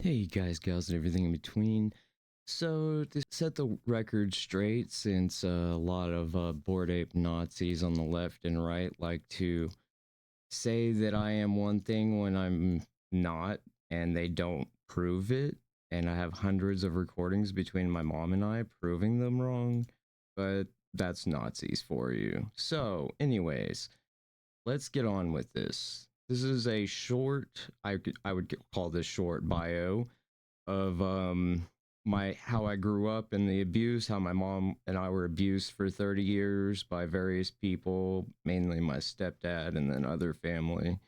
Hey guys, gals, and everything in between. So, to set the record straight, since a lot of bored ape Nazis on the left and right like to say that I am one thing when I'm not, and they don't prove it, and I have hundreds of recordings between my mom and I proving them wrong, but that's Nazis for you. So, anyways, let's get on with this. This is a short, I would call this short bio of my how I grew up and the abuse, how my mom and I were abused for 30 years by various people, mainly my stepdad and then other family.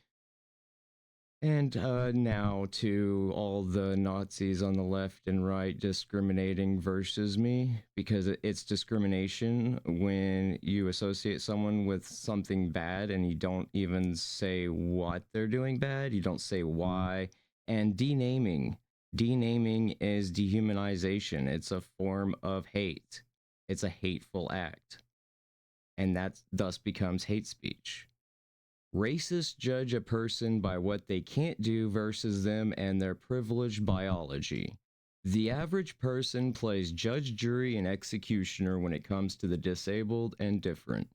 And now to all the Nazis on the left and right discriminating versus me, because it's discrimination when you associate someone with something bad and you don't even say what they're doing bad, you don't say why, and denaming. Denaming is dehumanization. It's a form of hate. It's a hateful act, and that thus becomes hate speech. Racists judge a person by what they can't do versus them and their privileged biology. The average person plays judge, jury, and executioner when it comes to the disabled and different.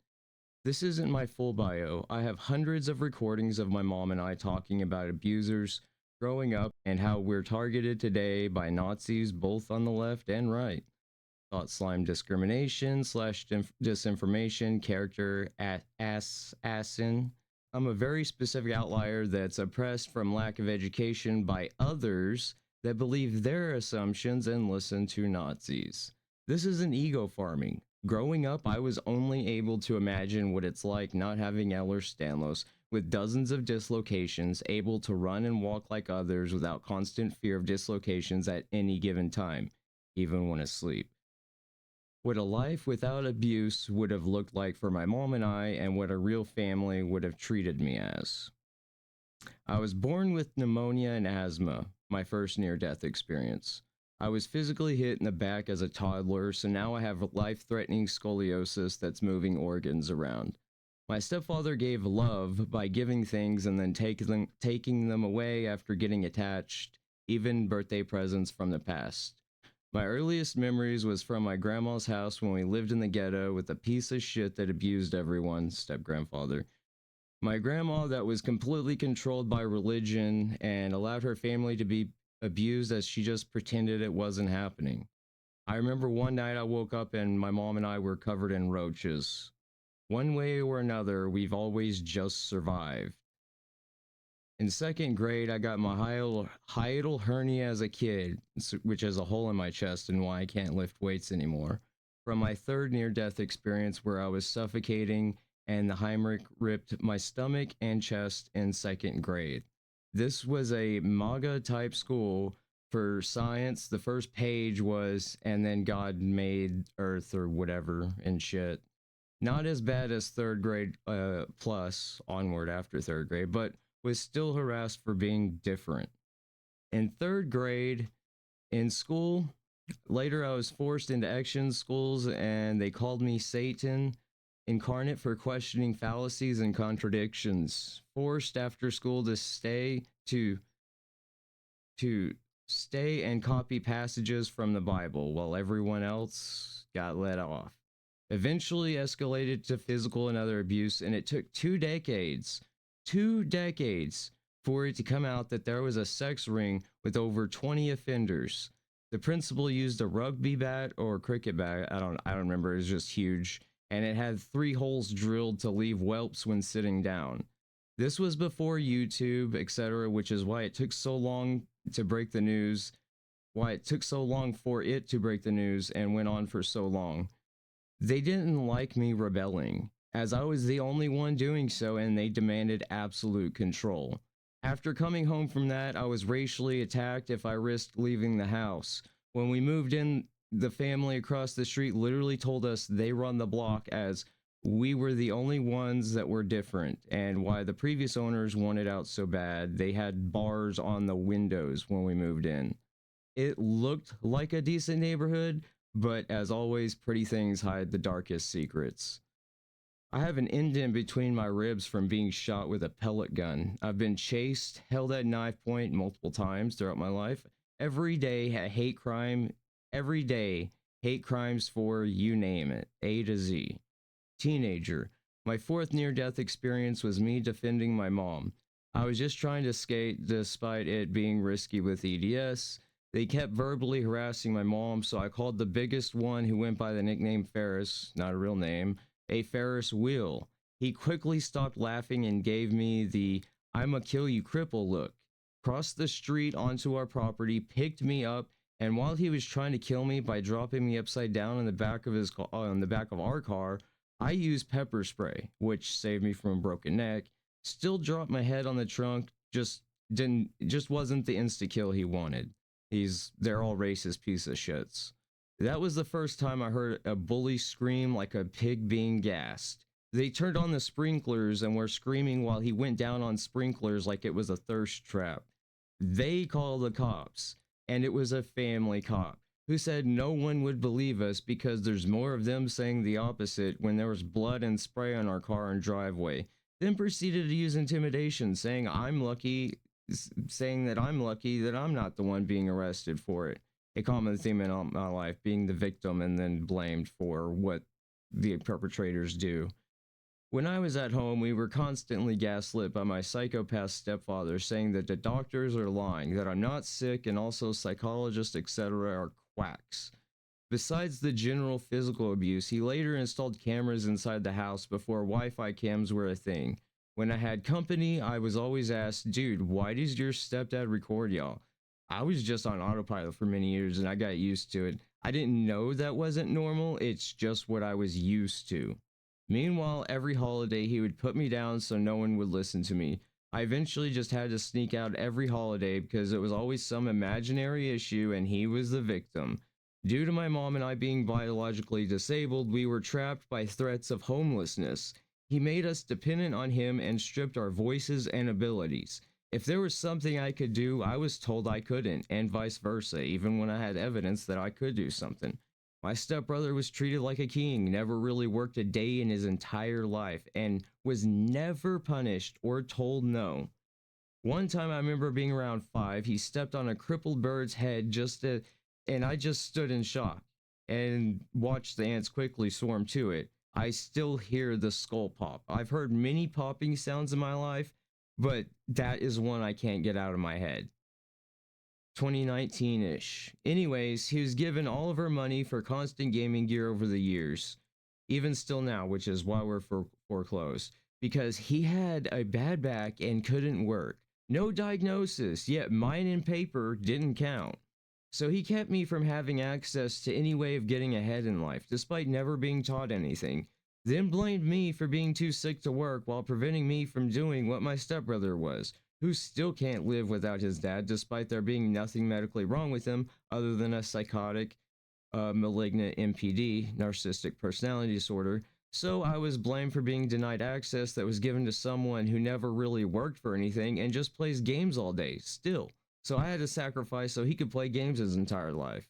This isn't my full bio. I have hundreds of recordings of my mom and I talking about abusers growing up and how we're targeted today by Nazis both on the left and right. Thought slime discrimination slash disinformation, character assassin. I'm a very specific outlier that's oppressed from lack of education by others that believe their assumptions and listen to Nazis. This isn't ego farming. Growing up, I was only able to imagine what it's like not having Ehlers-Danlos with dozens of dislocations, able to run and walk like others without constant fear of dislocations at any given time, even when asleep. What a life without abuse would have looked like for my mom and I, and what a real family would have treated me as. I was born with pneumonia and asthma, my first near death experience. I was physically hit in the back as a toddler, so now I have life threatening scoliosis that's moving organs around. My stepfather gave love by giving things and then taking them away after getting attached, even birthday presents from the past. My earliest memories was from my grandma's house when we lived in the ghetto with a piece of shit that abused everyone, step grandfather. My grandma that was completely controlled by religion and allowed her family to be abused as she just pretended it wasn't happening. I remember one night I woke up and my mom and I were covered in roaches. One way or another, we've always just survived. In second grade, I got my hiatal hernia as a kid, which is a hole in my chest and why I can't lift weights anymore. From my third near death experience, where I was suffocating and the Heimlich ripped my stomach and chest in second grade. This was a MAGA type school for science. The first page was, and then God made Earth or whatever and shit. Not as bad as third grade plus onward after third grade, but was still harassed for being different. In third grade, in school, later I was forced into action schools and they called me Satan incarnate for questioning fallacies and contradictions. Forced after school to stay and copy passages from the Bible while everyone else got let off. Eventually escalated to physical and other abuse, and it took 2 decades for it to come out that there was a sex ring with over 20 offenders. The principal used a rugby bat or cricket bat, I don't remember, it was just huge, and it had 3 holes drilled to leave whelps when sitting down. This was before YouTube, etc., which is why it took so long to break the news, why it took so long for it to break the news and went on for so long. They didn't like me rebelling, as I was the only one doing so, and they demanded absolute control. After coming home from that, I was racially attacked if I risked leaving the house. When we moved in, the family across the street literally told us they run the block as we were the only ones that were different, and why the previous owners wanted out so bad, they had bars on the windows when we moved in. It looked like a decent neighborhood, but as always, pretty things hide the darkest secrets. I have an indent between my ribs from being shot with a pellet gun. I've been chased, held at knife point multiple times throughout my life, Every day, hate crime. Every day, hate crimes for you name it, A to Z. Teenager. My fourth near death experience was me defending my mom. I was just trying to skate despite it being risky with EDS. They kept verbally harassing my mom, so I called the biggest one, who went by the nickname Ferris, not a real name, a Ferris wheel. He quickly stopped laughing and gave me the "I'ma kill you cripple" look. Crossed the street onto our property, picked me up, and while he was trying to kill me by dropping me upside down in the back of our car, I used pepper spray, which saved me from a broken neck. Still dropped my head on the trunk. Just wasn't the insta kill he wanted. They're all racist piece of shits. That was the first time I heard a bully scream like a pig being gassed. They turned on the sprinklers and were screaming while he went down on sprinklers like it was a thirst trap. They called the cops, and it was a family cop who said no one would believe us because there's more of them saying the opposite when there was blood and spray on our car and driveway. Then proceeded to use intimidation, saying that I'm lucky that I'm not the one being arrested for it. A common theme in all my life, being the victim and then blamed for what the perpetrators do. When I was at home, we were constantly gaslit by my psychopath stepfather, saying that the doctors are lying, that I'm not sick, and also psychologists, etc., are quacks. Besides the general physical abuse, he later installed cameras inside the house before Wi-Fi cams were a thing. When I had company, I was always asked, "Dude, why does your stepdad record y'all?" I was just on autopilot for many years and I got used to it. I didn't know that wasn't normal, it's just what I was used to. Meanwhile, every holiday he would put me down so no one would listen to me. I eventually just had to sneak out every holiday because it was always some imaginary issue and he was the victim. Due to my mom and I being biologically disabled, we were trapped by threats of homelessness. He made us dependent on him and stripped our voices and abilities. If there was something I could do, I was told I couldn't, and vice versa, even when I had evidence that I could do something. My stepbrother was treated like a king, never really worked a day in his entire life, and was never punished or told no. One time I remember being around 5, he stepped on a crippled bird's head and I just stood in shock and watched the ants quickly swarm to it. I still hear the skull pop. I've heard many popping sounds in my life, but that is one I can't get out of my head. 2019-ish. Anyways, he was given all of our money for constant gaming gear over the years. Even still now, which is why we're foreclosed. Because he had a bad back and couldn't work. No diagnosis, yet mine and paper didn't count. So he kept me from having access to any way of getting ahead in life, despite never being taught anything. Then blamed me for being too sick to work while preventing me from doing what my stepbrother was, who still can't live without his dad despite there being nothing medically wrong with him other than a psychotic, malignant NPD, narcissistic personality disorder. So I was blamed for being denied access that was given to someone who never really worked for anything and just plays games all day, still. So I had to sacrifice so he could play games his entire life.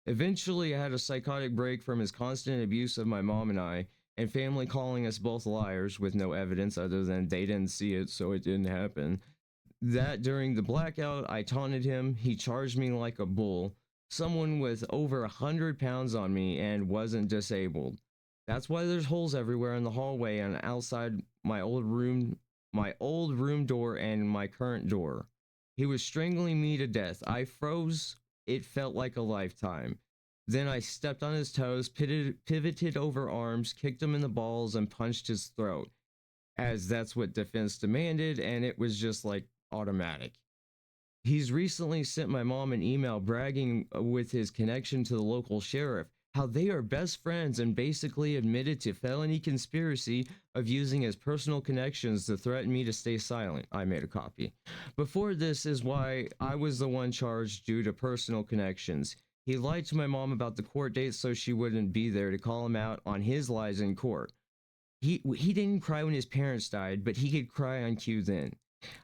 Eventually, I had a psychotic break from his constant abuse of my mom and I, and family calling us both liars with no evidence other than they didn't see it, so it didn't happen. That during the blackout, I taunted him, he charged me like a bull, someone with over 100 pounds on me and wasn't disabled. That's why there's holes everywhere in the hallway and outside my old room door and my current door. He was strangling me to death. I froze. It felt like a lifetime. Then I stepped on his toes, pivoted over arms, kicked him in the balls, and punched his throat, as that's what defense demanded, and it was just like automatic. He's recently sent my mom an email bragging with his connection to the local sheriff, how they are best friends, and basically admitted to felony conspiracy of using his personal connections to threaten me to stay silent. I made a copy. Before this is why I was the one charged due to personal connections. He lied to my mom about the court date so she wouldn't be there to call him out on his lies in court. He didn't cry when his parents died, but he could cry on cue then.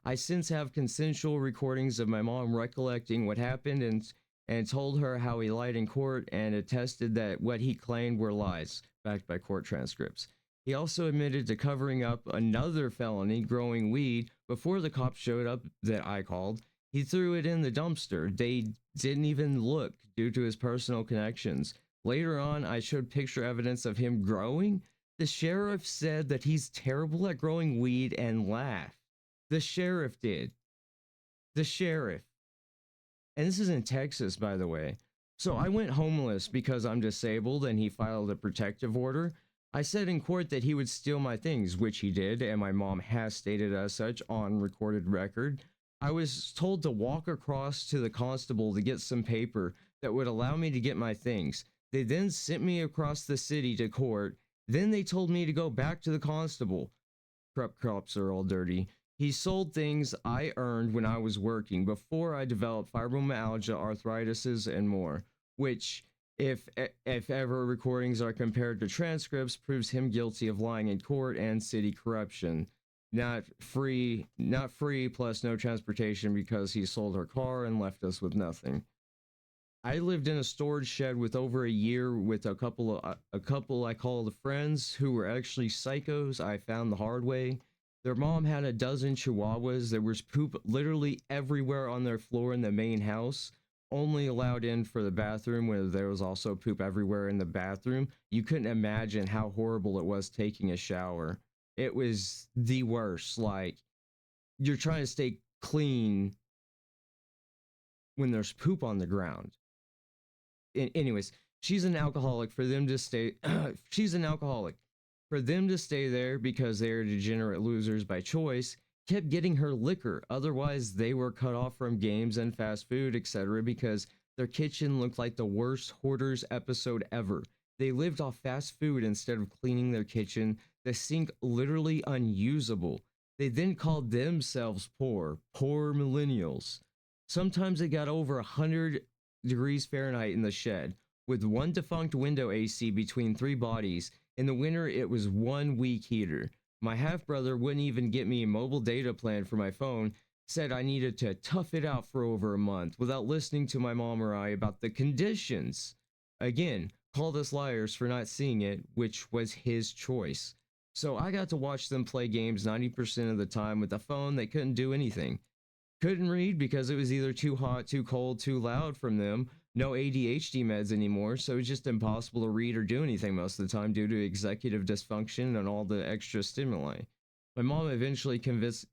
I since have consensual recordings of my mom recollecting what happened and told her how he lied in court and attested that what he claimed were lies, backed by court transcripts. He also admitted to covering up another felony, growing weed, before the cops showed up that I called. He threw it in the dumpster. They didn't even look due to his personal connections. Later on, I showed picture evidence of him growing. The sheriff said that he's terrible at growing weed and laughed. The sheriff did. The sheriff. And this is in Texas, by the way. So I went homeless because I'm disabled and he filed a protective order. I said in court that he would steal my things, which he did, and my mom has stated as such on recorded record. I was told to walk across to the constable to get some paper that would allow me to get my things. They then sent me across the city to court. Then they told me to go back to the constable. Crops are all dirty. He sold things I earned when I was working before I developed fibromyalgia, arthritises, and more, which, if ever recordings are compared to transcripts, proves him guilty of lying in court and city corruption. Not free, plus no transportation because he sold her car and left us with nothing. I lived in a storage shed with over a year with a couple I called friends who were actually psychos. I found the hard way. Their mom had a dozen chihuahuas. There was poop literally everywhere on their floor in the main house, only allowed in for the bathroom, where there was also poop everywhere in the bathroom. You couldn't imagine how horrible it was taking a shower. It was the worst. Like, you're trying to stay clean when there's poop on the ground. Anyways, she's an alcoholic. For them to stay she's an alcoholic. For them to stay there because they are degenerate losers by choice, kept getting her liquor. Otherwise, they were cut off from games and fast food, etc., because their kitchen looked like the worst Hoarders episode ever. They lived off fast food instead of cleaning their kitchen. The sink literally unusable. They then called themselves poor millennials. Sometimes it got over 100 degrees Fahrenheit in the shed, with one defunct window AC between 3 bodies. In the winter, it was 1 week heater. My half-brother wouldn't even get me a mobile data plan for my phone, said I needed to tough it out for over a month without listening to my mom or I about the conditions. Again, called us liars for not seeing it, which was his choice. So I got to watch them play games 90% of the time with a phone that couldn't do anything. Couldn't read because it was either too hot, too cold, too loud from them. No ADHD meds anymore, so it's just impossible to read or do anything most of the time due to executive dysfunction and all the extra stimuli. My mom eventually convinced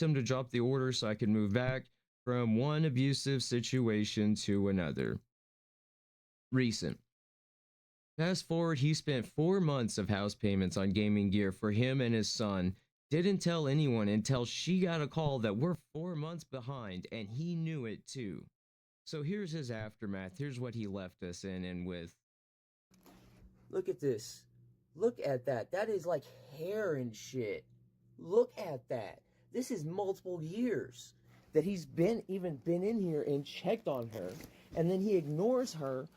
him to drop the order so I could move back from one abusive situation to another. Recent. Fast forward, he spent 4 months of house payments on gaming gear for him and his son. Didn't tell anyone until she got a call that we're 4 months behind, and he knew it too. So here's his aftermath. Here's what he left us in and with. Look at this. Look at that. That is like hair and shit. Look at that. This is multiple years that he's been in here and checked on her. And then he ignores her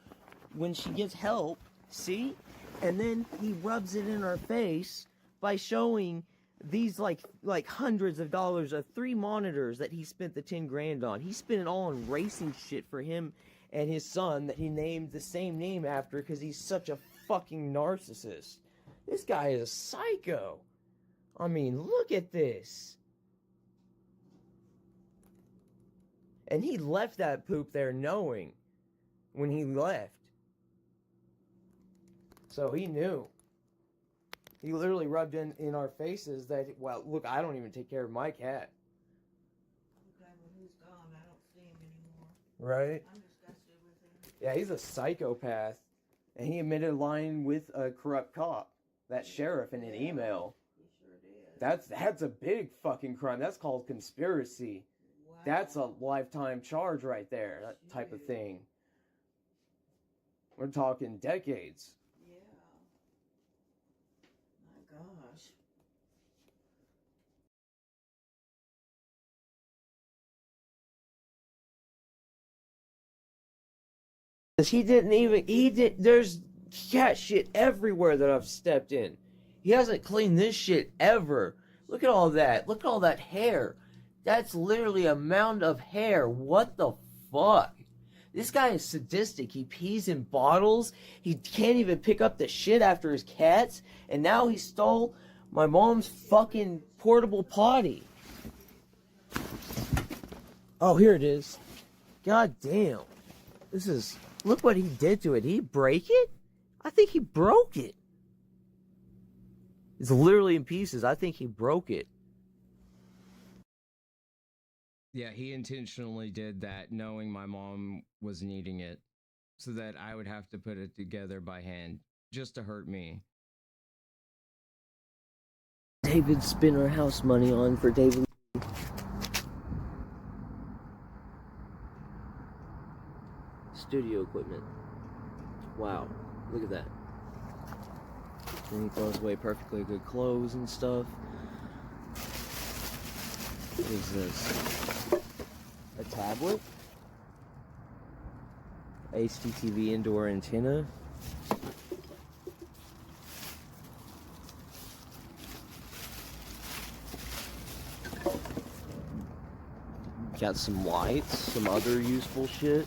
when she gets help. See? And then he rubs it in her face by showing these like hundreds of dollars of 3 monitors that he spent the 10 grand on. He spent it all on racing shit for him and his son that he named the same name after because he's such a fucking narcissist. This guy is a psycho. I mean, look at this. And he left that poop there knowing when he left. So he knew. He literally rubbed in our faces that, well, look, I don't even take care of my cat. Okay, well, he's gone. I don't see him anymore. Right? I'm disgusted with him. Yeah, he's a psychopath. And he admitted lying with a corrupt cop, that sheriff, in an email. He sure did. That's a big fucking crime. That's called conspiracy. Wow. That's a lifetime charge right there, that type of thing. We're talking decades. Yeah. My gosh. There's cat shit everywhere that I've stepped in. He hasn't cleaned this shit ever. Look at all that. Look at all that hair. That's literally a mound of hair. What the fuck? This guy is sadistic. He pees in bottles. He can't even pick up the shit after his cats. And now he stole my mom's fucking portable potty. Oh, here it is. God damn. This is... Look what he did to it. Did he break it? I think he broke it. It's literally in pieces. I think he broke it. Yeah, he intentionally did that, knowing my mom was needing it, so that I would have to put it together by hand, just to hurt me. David spent our house money on for David. Studio equipment. Wow, look at that. And he throws away perfectly good clothes and stuff. What is this? A tablet? HDTV indoor antenna. Got some lights, some other useful shit.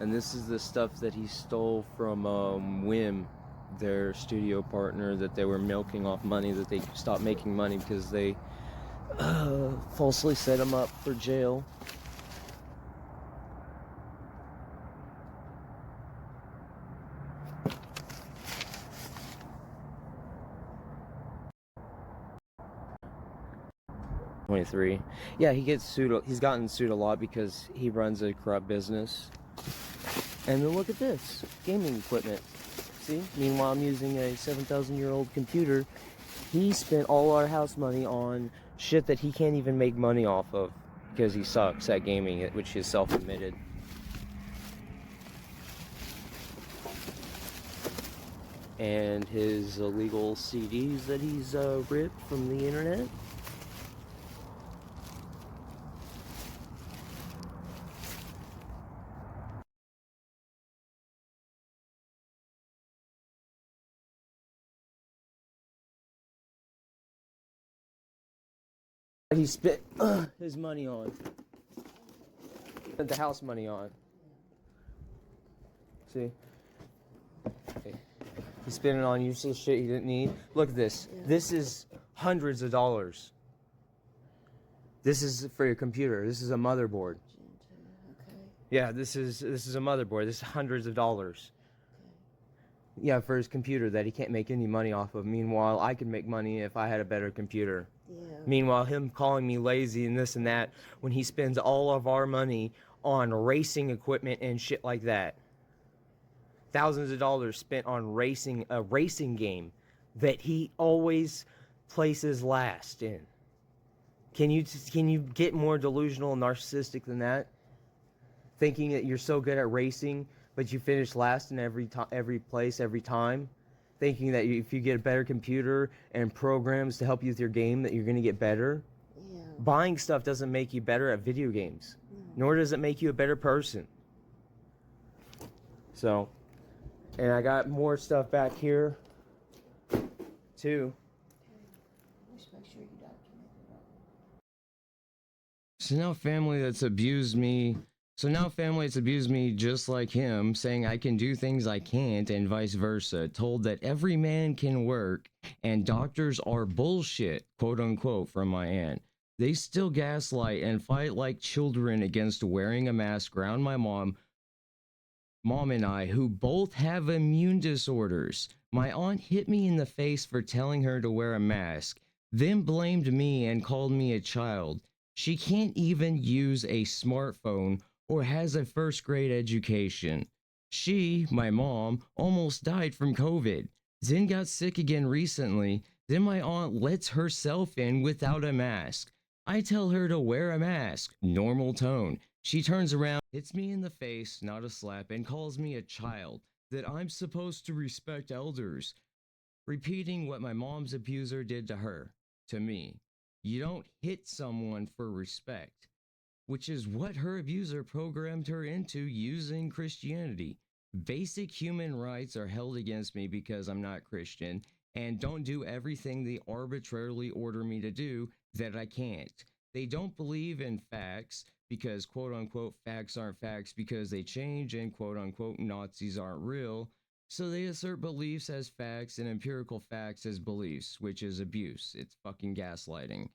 And this is the stuff that he stole from Wim, their studio partner, that they were milking off money, that they stopped making money because they falsely set him up for jail. $23. Yeah, he gets sued. He's gotten sued a lot because he runs a corrupt business. And then look at this, gaming equipment. See? Meanwhile, I'm using a 7,000-year-old computer. He spent all our house money on shit that he can't even make money off of because he sucks at gaming, which is self-admitted. And his illegal CDs that he's ripped from the internet. He spent his money on. Spent the house money on. See? Okay. He spent it on useless shit he didn't need. Look at this. Yeah. This is hundreds of dollars. This is for your computer. This is a motherboard. Okay. Yeah, this is a motherboard. This is hundreds of dollars. Okay. Yeah, for his computer that he can't make any money off of. Meanwhile, I could make money if I had a better computer. Yeah. Meanwhile, him calling me lazy and this and that when he spends all of our money on racing equipment and shit like that. Thousands of dollars spent on racing, a racing game that he always places last in. Can you get more delusional and narcissistic than that? Thinking that you're so good at racing, but you finish last in every place every time. Thinking that if you get a better computer and programs to help you with your game, that you're going to get better. Yeah. Buying stuff doesn't make you better at video games. No. Nor does it make you a better person. So, and I got more stuff back here, too. Okay. Just make sure you document it all. So now family that's abused me just like him, saying I can do things I can't and vice versa, told that every man can work and doctors are bullshit, quote unquote, from my aunt. They still gaslight and fight like children against wearing a mask around my mom and I, who both have immune disorders. My aunt hit me in the face for telling her to wear a mask, then blamed me and called me a child. She can't even use a smartphone or has a first grade education. She, my mom, almost died from COVID, then got sick again recently, then my aunt lets herself in without a mask. I tell her to wear a mask, normal tone. She turns around, hits me in the face, not a slap, and calls me a child, that I'm supposed to respect elders, repeating what my mom's abuser did to her, to me. You don't hit someone for respect, which is what her abuser programmed her into using Christianity. Basic human rights are held against me because I'm not Christian and don't do everything they arbitrarily order me to do that I can't. They don't believe in facts because quote unquote facts aren't facts because they change and quote unquote Nazis aren't real. So they assert beliefs as facts and empirical facts as beliefs, which is abuse. It's fucking gaslighting.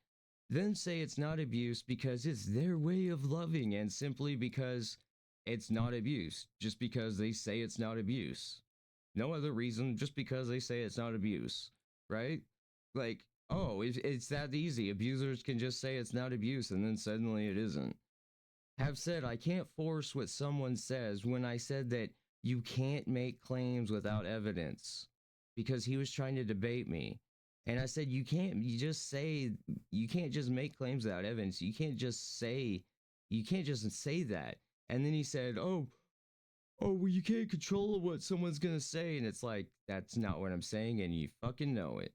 Then say it's not abuse because it's their way of loving and simply because it's not abuse, just because they say it's not abuse. No other reason, just because they say it's not abuse, right? Like, oh, it's that easy. Abusers can just say it's not abuse and then suddenly it isn't. Have said, I can't force what someone says when I said that you can't make claims without evidence because he was trying to debate me. And I said, you can't just make claims without evidence. You can't just say that. And then he said, well, you can't control what someone's gonna say. And it's like, that's not what I'm saying, and you fucking know it.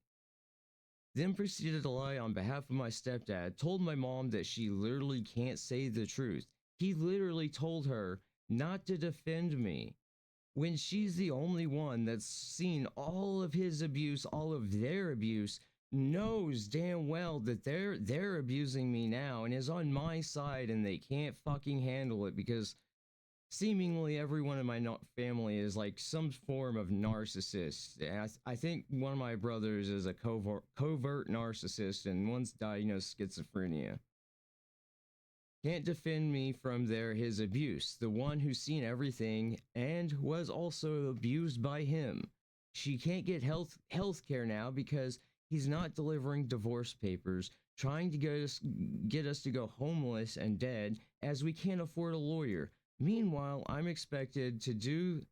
Then proceeded to lie on behalf of my stepdad, told my mom that she literally can't say the truth. He literally told her not to defend me when she's the only one that's seen all of his abuse, all of their abuse, knows damn well that they're abusing me now and is on my side, and they can't fucking handle it because seemingly everyone in my family is like some form of narcissist. And I think one of my brothers is a covert narcissist, and one's diagnosed schizophrenia. Can't defend me from his abuse, the one who's seen everything and was also abused by him. She can't get health care now because he's not delivering divorce papers, trying to get us to go homeless and dead as we can't afford a lawyer. Meanwhile, I'm expected to do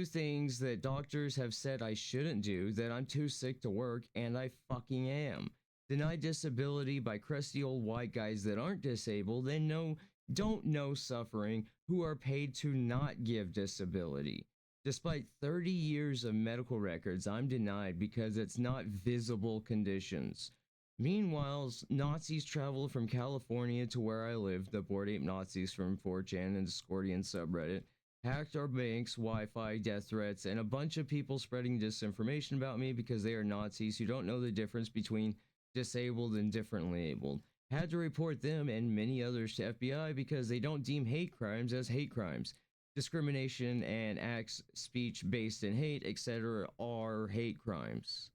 things that doctors have said I shouldn't do, that I'm too sick to work, and I fucking am. Denied disability by crusty old white guys that aren't disabled and don't know suffering, who are paid to not give disability. Despite 30 years of medical records, I'm denied because it's not visible conditions. Meanwhile, Nazis traveled from California to where I live, the Bored Ape Nazis from 4chan and Discordian subreddit, hacked our banks, Wi-Fi, death threats, and a bunch of people spreading disinformation about me because they are Nazis who don't know the difference between disabled and differently abled. Had to report them and many others to FBI because they don't deem hate crimes as hate crimes. Discrimination and acts, speech based in hate, etc. are hate crimes.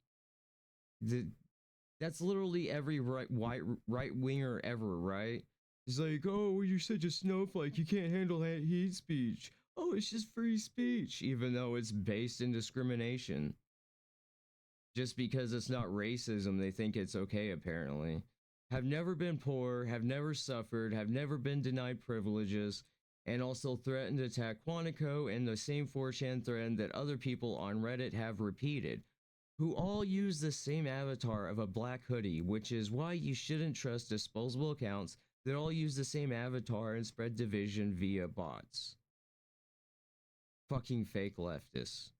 That's literally every right winger ever, right? It's like, oh, you're such a snowflake, you can't handle hate speech. Oh, it's just free speech, even though it's based in discrimination. Just because it's not racism, they think it's okay, apparently. Have never been poor, have never suffered, have never been denied privileges, and also threatened to attack Quantico in the same 4chan thread that other people on Reddit have repeated, who all use the same avatar of a black hoodie, which is why you shouldn't trust disposable accounts that all use the same avatar and spread division via bots. Fucking fake leftists.